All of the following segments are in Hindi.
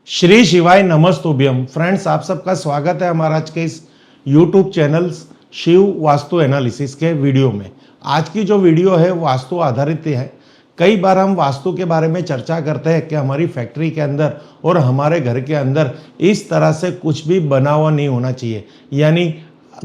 श्री शिवाय नमस्तुभ्यम। फ्रेंड्स, आप सबका स्वागत है हमारा आज के इस YouTube channel Shiv Vastu analysis के वीडियो में। आज की जो वीडियो है वास्तु आधारित है। कई बार हम वास्तु के बारे में चर्चा करते हैं कि हमारी फैक्ट्री के अंदर और हमारे घर के अंदर इस तरह से कुछ भी बना हुआ नहीं होना चाहिए। यानी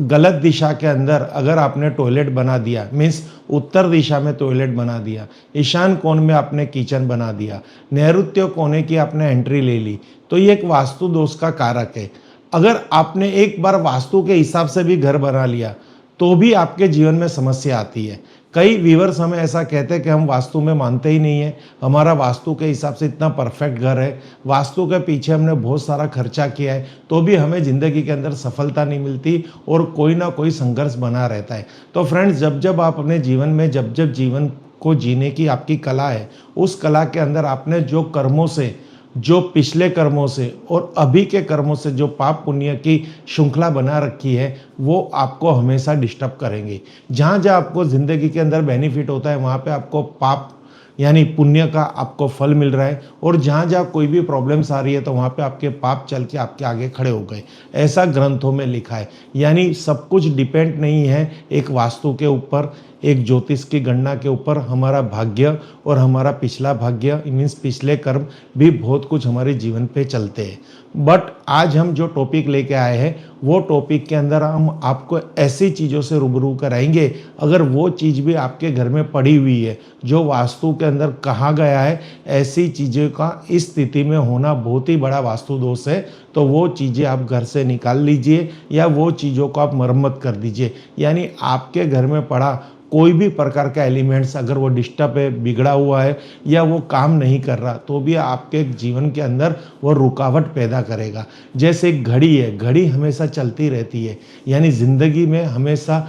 गलत दिशा के अंदर अगर आपने टॉयलेट बना दिया, मीन्स उत्तर दिशा में टॉयलेट बना दिया, ईशान कोण में आपने किचन बना दिया, नैऋत्य कोने की आपने एंट्री ले ली, तो ये एक वास्तु दोष का कारक है। अगर आपने एक बार वास्तु के हिसाब से भी घर बना लिया तो भी आपके जीवन में समस्या आती है। कई व्यूअर्स हमें ऐसा कहते हैं कि हम वास्तु में मानते ही नहीं है, हमारा वास्तु के हिसाब से इतना परफेक्ट घर है, वास्तु के पीछे हमने बहुत सारा खर्चा किया है तो भी हमें ज़िंदगी के अंदर सफलता नहीं मिलती और कोई ना कोई संघर्ष बना रहता है। तो फ्रेंड्स, जब जब आप अपने जीवन में जब जब जीवन को जीने की आपकी कला है, उस कला के अंदर आपने जो कर्मों से, जो पिछले कर्मों से और अभी के कर्मों से जो पाप पुण्य की श्रृंखला बना रखी है, वो आपको हमेशा डिस्टर्ब करेंगे। जहाँ जहाँ आपको ज़िंदगी के अंदर बेनिफिट होता है वहाँ पे आपको पाप यानी पुण्य का आपको फल मिल रहा है, और जहाँ जहाँ कोई भी प्रॉब्लम्स आ रही है तो वहाँ पे आपके पाप चल के आपके आगे खड़े हो गए। ऐसा ग्रंथों में लिखा है। यानी सब कुछ डिपेंड नहीं है एक वास्तु के ऊपर, एक ज्योतिष की गणना के ऊपर। हमारा भाग्य और हमारा पिछला भाग्य मीन्स पिछले कर्म भी बहुत कुछ हमारे जीवन पे चलते हैं। बट आज हम जो टॉपिक लेके आए हैं वो टॉपिक के अंदर हम आपको ऐसी चीज़ों से रूबरू कराएंगे, अगर वो चीज़ भी आपके घर में पड़ी हुई है जो वास्तु के अंदर कहा गया है, ऐसी चीज़ों का इस स्थिति में होना बहुत ही बड़ा वास्तु दोष है, तो वो चीज़ें आप घर से निकाल लीजिए या वो चीज़ों को आप मरम्मत कर दीजिए। यानी आपके घर में पड़ा कोई भी प्रकार का एलिमेंट्स अगर वो डिस्टर्ब है, बिगड़ा हुआ है या वो काम नहीं कर रहा, तो भी आपके जीवन के अंदर वो रुकावट पैदा करेगा। जैसे एक घड़ी है, घड़ी हमेशा चलती रहती है, यानी ज़िंदगी में हमेशा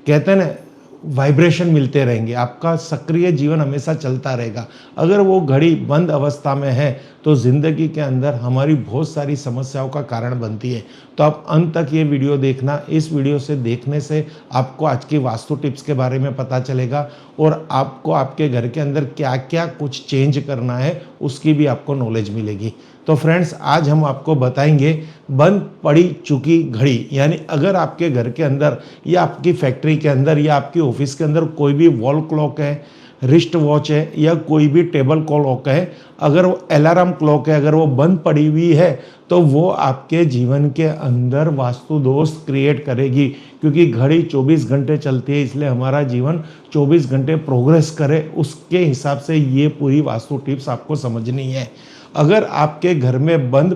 कहते हैं ना वाइब्रेशन मिलते रहेंगे, आपका सक्रिय जीवन हमेशा चलता रहेगा। अगर वो घड़ी बंद अवस्था में है तो ज़िंदगी के अंदर हमारी बहुत सारी समस्याओं का कारण बनती है। तो आप अंत तक ये वीडियो देखना। इस वीडियो से देखने से आपको आज की वास्तु टिप्स के बारे में पता चलेगा और आपको आपके घर के अंदर क्या क्या कुछ चेंज करना है उसकी भी आपको नॉलेज मिलेगी। तो फ्रेंड्स, आज हम आपको बताएंगे बंद पड़ी चुकी घड़ी। यानी अगर आपके घर के अंदर या आपकी फैक्ट्री के अंदर या आपकी ऑफिस के अंदर कोई भी वॉल क्लॉक है, रिस्ट वॉच है या कोई भी टेबल क्लॉक है, अगर वो अलार्म क्लॉक है, अगर वो बंद पड़ी हुई है तो वो आपके जीवन के अंदर वास्तु दोष क्रिएट करेगी। क्योंकि घड़ी 24 घंटे चलती है, इसलिए हमारा जीवन 24 घंटे प्रोग्रेस करे उसके हिसाब से ये पूरी वास्तु टिप्स आपको समझनी है। अगर आपके घर में बंद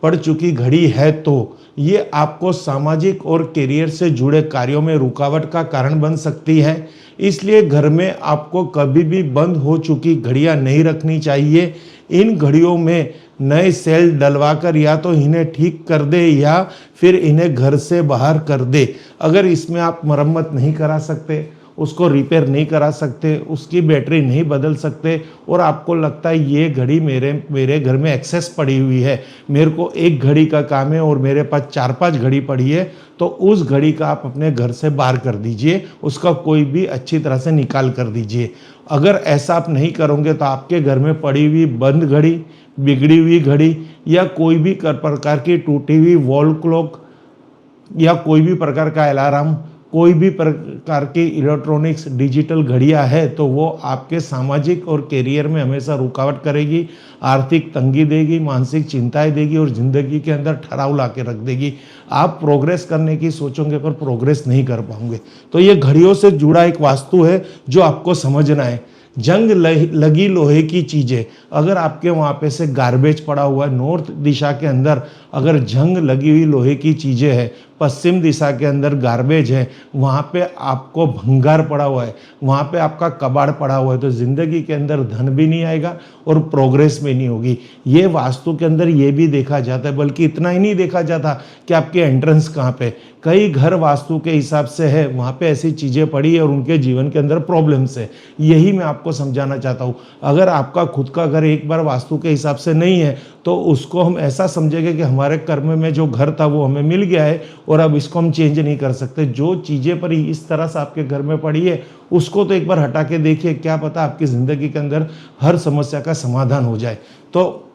पड़ चुकी घड़ी है तो ये आपको सामाजिक और करियर से जुड़े कार्यों में रुकावट का कारण बन सकती है। इसलिए घर में आपको कभी भी बंद हो चुकी घड़ियां नहीं रखनी चाहिए। इन घड़ियों में नए सेल डलवाकर या तो इन्हें ठीक कर दे या फिर इन्हें घर से बाहर कर दे। अगर इसमें आप मरम्मत नहीं करा सकते, उसको रिपेयर नहीं करा सकते, उसकी बैटरी नहीं बदल सकते और आपको लगता है ये घड़ी मेरे घर में एक्सेस पड़ी हुई है, मेरे को एक घड़ी का काम है और मेरे पास 4-5 घड़ी पड़ी है, तो उस घड़ी का आप अपने घर से बाहर कर दीजिए, उसका कोई भी अच्छी तरह से निकाल कर दीजिए। अगर ऐसा आप नहीं करोगे तो आपके घर में पड़ी हुई बंद घड़ी, बिगड़ी हुई घड़ी या कोई भी प्रकार की टूटी हुई वॉल क्लॉक या कोई भी प्रकार का अलार्म, कोई भी प्रकार की इलेक्ट्रॉनिक्स डिजिटल घड़ियां है तो वो आपके सामाजिक और करियर में हमेशा रुकावट करेगी, आर्थिक तंगी देगी, मानसिक चिंताएं देगी और ज़िंदगी के अंदर ठहराव ला के रख देगी। आप प्रोग्रेस करने की सोचोगे पर प्रोग्रेस नहीं कर पाओगे। तो ये घड़ियों से जुड़ा एक वास्तु है जो आपको समझना है। जंग लगी लोहे की चीज़ें, अगर आपके वहाँ पे से गार्बेज पड़ा हुआ है, नॉर्थ दिशा के अंदर अगर जंग लगी हुई लोहे की चीज़ें हैं, पश्चिम दिशा के अंदर गार्बेज है, वहाँ पे आपको भंगार पड़ा हुआ है, वहाँ पे आपका कबाड़ पड़ा हुआ है, तो ज़िंदगी के अंदर धन भी नहीं आएगा और प्रोग्रेस भी नहीं होगी। ये वास्तु के अंदर ये भी देखा जाता है, बल्कि इतना ही नहीं देखा जाता कि आपके एंट्रेंस कहाँ पे। कई घर वास्तु के हिसाब से है, वहाँ पे ऐसी चीज़ें पड़ी है और उनके जीवन के अंदर प्रॉब्लम्स है। यही मैं आपको समझाना चाहता हूँ। अगर आपका खुद का घर एक बार वास्तु के हिसाब से नहीं है तो उसको हम ऐसा समझेंगे कि हमारे कर्म में जो घर था वो हमें मिल गया है और अब इसको हम चेंज नहीं कर सकते। जो चीज़ें पर इस तरह से आपके घर में पड़ी है उसको तो एक बार हटा के देखिए, क्या पता आपकी ज़िंदगी के अंदर हर समस्या का समाधान हो जाए। तो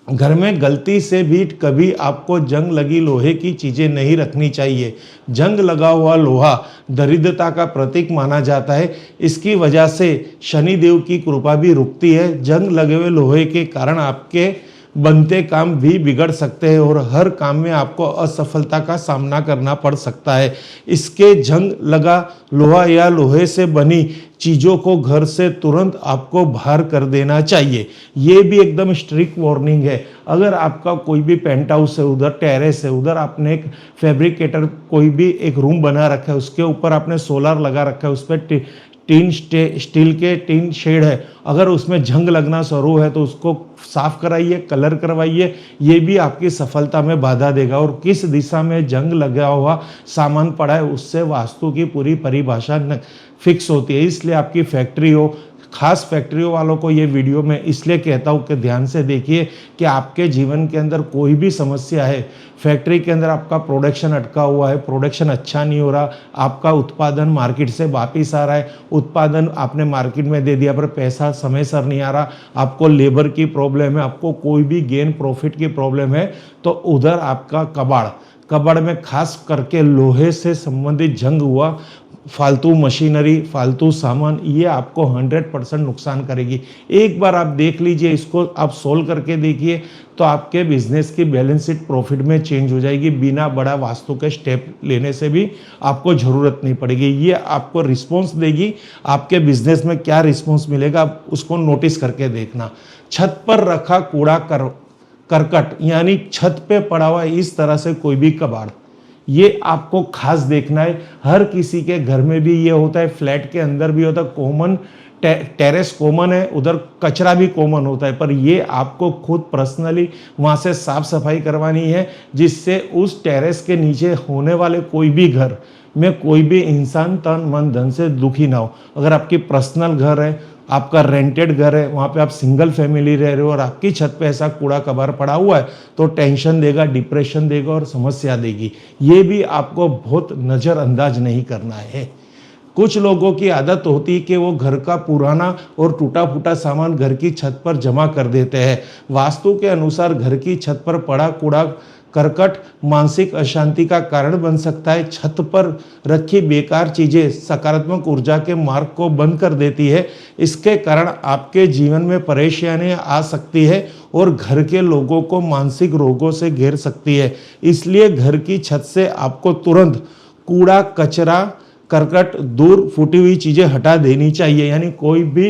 घर में गलती से भी कभी आपको जंग लगी लोहे की चीज़ें नहीं रखनी चाहिए। जंग लगा हुआ लोहा दरिद्रता का प्रतीक माना जाता है। इसकी वजह से शनिदेव की कृपा भी रुकती है। जंग लगे हुए लोहे के कारण आपके बनते काम भी बिगड़ सकते हैं और हर काम में आपको असफलता का सामना करना पड़ सकता है। इसके जंग लगा लोहा या लोहे से बनी चीज़ों को घर से तुरंत आपको बाहर कर देना चाहिए। ये भी एकदम स्ट्रिक्ट वार्निंग है। अगर आपका कोई भी पेंट हाउस है, उधर टेरेस है, उधर आपने एक फैब्रिकेटर कोई भी एक रूम बना रखा है, उसके ऊपर आपने सोलर लगा रखा है, उस पर स्टील के टीन शेड है, अगर उसमें जंग लगना शुरू है तो उसको साफ कराइए, कलर करवाइए। ये भी आपकी सफलता में बाधा देगा। और किस दिशा में जंग लगा हुआ सामान पड़ा है उससे वास्तु की पूरी परिभाषा फिक्स होती है। इसलिए आपकी फैक्ट्री हो, खास फैक्ट्रियों वालों को ये वीडियो मैं इसलिए कहता हूँ कि ध्यान से देखिए कि आपके जीवन के अंदर कोई भी समस्या है, फैक्ट्री के अंदर आपका प्रोडक्शन अटका हुआ है, प्रोडक्शन अच्छा नहीं हो रहा, आपका उत्पादन मार्केट से वापिस आ रहा है, उत्पादन आपने मार्केट में दे दिया पर पैसा समय सर नहीं आ रहा, आपको लेबर की प्रॉब्लम है, आपको कोई भी गेन प्रॉफिट की प्रॉब्लम है, तो उधर आपका कबाड़ में खास करके लोहे से संबंधित जंग हुआ, फालतू मशीनरी, फालतू सामान, ये आपको 100% नुकसान करेगी। एक बार आप देख लीजिए, इसको आप सोल्व करके देखिए तो आपके बिजनेस की बैलेंस शीट प्रॉफिट में चेंज हो जाएगी। बिना बड़ा वास्तु के स्टेप लेने से भी आपको ज़रूरत नहीं पड़ेगी। ये आपको रिस्पॉन्स देगी। आपके बिजनेस में क्या रिस्पॉन्स मिलेगा आप उसको नोटिस करके देखना। छत पर रखा कूड़ा करकट यानी छत पे पड़ा हुआ इस तरह से कोई भी कबाड़, ये आपको खास देखना है। हर किसी के घर में भी ये होता है, फ्लैट के अंदर भी होता है, कॉमन टेरेस कॉमन है, उधर कचरा भी कॉमन होता है, पर ये आपको खुद पर्सनली वहाँ से साफ सफाई करवानी है, जिससे उस टेरेस के नीचे होने वाले कोई भी घर में कोई भी इंसान तन मन धन से दुखी ना हो। अगर आपकी पर्सनल घर है, आपका रेंटेड घर है, वहाँ पे आप सिंगल फैमिली रह रहे हो और आपकी छत पे ऐसा कूड़ा कबाड़ पड़ा हुआ है तो टेंशन देगा, डिप्रेशन देगा और समस्या देगी। ये भी आपको बहुत नज़रअंदाज नहीं करना है। कुछ लोगों की आदत होती है कि वो घर का पुराना और टूटा फूटा सामान घर की छत पर जमा कर देते हैं। वास्तु के अनुसार घर की छत पर पड़ा कूड़ा करकट मानसिक अशांति का कारण बन सकता है। छत पर रखी बेकार चीजें सकारात्मक ऊर्जा के मार्ग को बंद कर देती है। इसके कारण आपके जीवन में परेशानियां आ सकती है और घर के लोगों को मानसिक रोगों से घेर सकती है। इसलिए घर की छत से आपको तुरंत कूड़ा कचरा करकट दूर फूटी हुई चीजें हटा देनी चाहिए। यानी कोई भी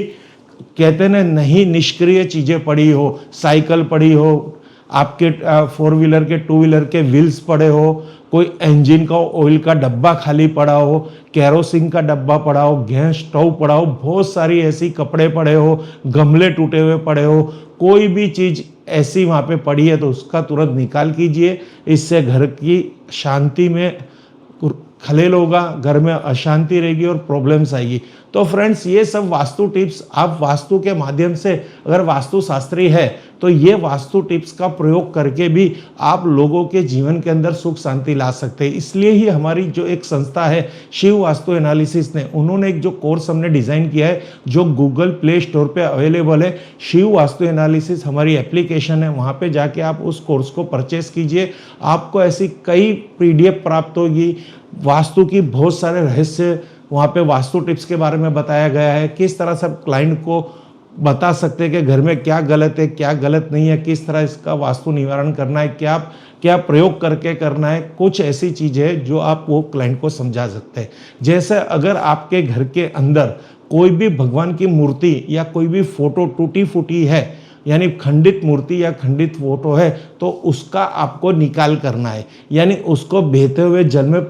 कहते हैं नहीं निष्क्रिय चीजें पड़ी हो, साइकिल पड़ी हो, आपके 4 व्हीलर के 2 व्हीलर के व्हील्स पड़े हो, कोई इंजन का ऑयल का डब्बा खाली पड़ा हो, केरोसिन का डब्बा पड़ा हो, गैस स्टोव पड़ा हो, बहुत सारी ऐसी कपड़े पड़े हो, गमले टूटे हुए पड़े हो, कोई भी चीज़ ऐसी वहाँ पे पड़ी है तो उसका तुरंत निकाल कीजिए। इससे घर की शांति में खलेल होगा, घर में अशांति रहेगी और प्रॉब्लम्स आएगी। तो फ्रेंड्स, ये सब वास्तु टिप्स आप वास्तु के माध्यम से, अगर वास्तु शास्त्री है तो ये वास्तु टिप्स का प्रयोग करके भी आप लोगों के जीवन के अंदर सुख शांति ला सकते हैं। इसलिए ही हमारी जो एक संस्था है शिव वास्तु एनालिसिस ने, उन्होंने एक जो कोर्स हमने डिज़ाइन किया है जो गूगल प्ले स्टोर पे अवेलेबल है, शिव वास्तु एनालिसिस हमारी एप्लीकेशन है, वहाँ पे जाके आप उस कोर्स को परचेस कीजिए। आपको ऐसी कई PDF प्राप्त होगी, वास्तु की बहुत सारे रहस्य, वहाँ पे वास्तु टिप्स के बारे में बताया गया है, किस तरह से क्लाइंट को बता सकते हैं कि घर में क्या गलत है क्या गलत नहीं है, किस तरह इसका वास्तु निवारण करना है, क्या प्रयोग करके करना है। कुछ ऐसी चीज़ है जो आप वो क्लाइंट को समझा सकते हैं। जैसे अगर आपके घर के अंदर कोई भी भगवान की मूर्ति या कोई भी फोटो टूटी फूटी है, यानी खंडित मूर्ति या खंडित फोटो है, तो उसका आपको निकाल करना है, यानी उसको बहते हुए जल में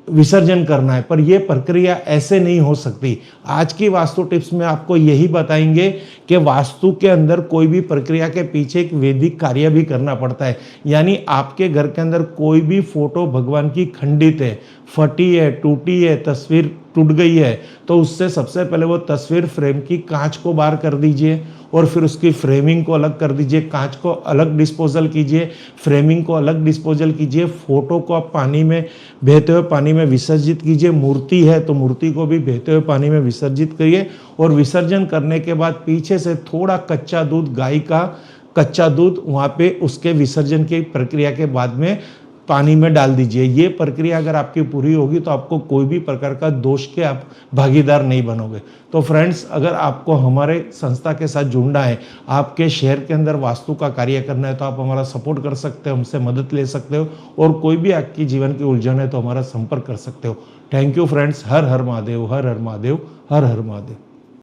विसर्जन करना है। पर यह प्रक्रिया ऐसे नहीं हो सकती। आज की वास्तु टिप्स में आपको यही बताएंगे कि वास्तु के अंदर कोई भी प्रक्रिया के पीछे एक वैदिक कार्य भी करना पड़ता है। यानी आपके घर के अंदर कोई भी फोटो भगवान की खंडित है, फटी है, टूटी है, तस्वीर टूट गई है, तो उससे सबसे पहले वो तस्वीर फ्रेम की कांच को बाहर कर दीजिए और फिर उसकी फ्रेमिंग को अलग कर दीजिए, कांच को अलग डिस्पोजल कीजिए, फ्रेमिंग को अलग डिस्पोजल कीजिए, फोटो को आप पानी में बहते हुए पानी में विसर्जित कीजिए। मूर्ति है तो मूर्ति को भी बहते हुए पानी में विसर्जित करिए और विसर्जन करने के बाद पीछे से थोड़ा कच्चा दूध गाय का कच्चा दूध वहाँ पे उसके विसर्जन की प्रक्रिया के बाद में पानी में डाल दीजिए। ये प्रक्रिया अगर आपकी पूरी होगी तो आपको कोई भी प्रकार का दोष के आप भागीदार नहीं बनोगे। तो फ्रेंड्स, अगर आपको हमारे संस्था के साथ जुड़ना है, आपके शहर के अंदर वास्तु का कार्य करना है, तो आप हमारा सपोर्ट कर सकते हो, हमसे मदद ले सकते हो, और कोई भी आपकी जीवन की उलझन है तो हमारा संपर्क कर सकते हो। Thank you friends. Her her Mahadev, her her Mahadev, her her Mahadev.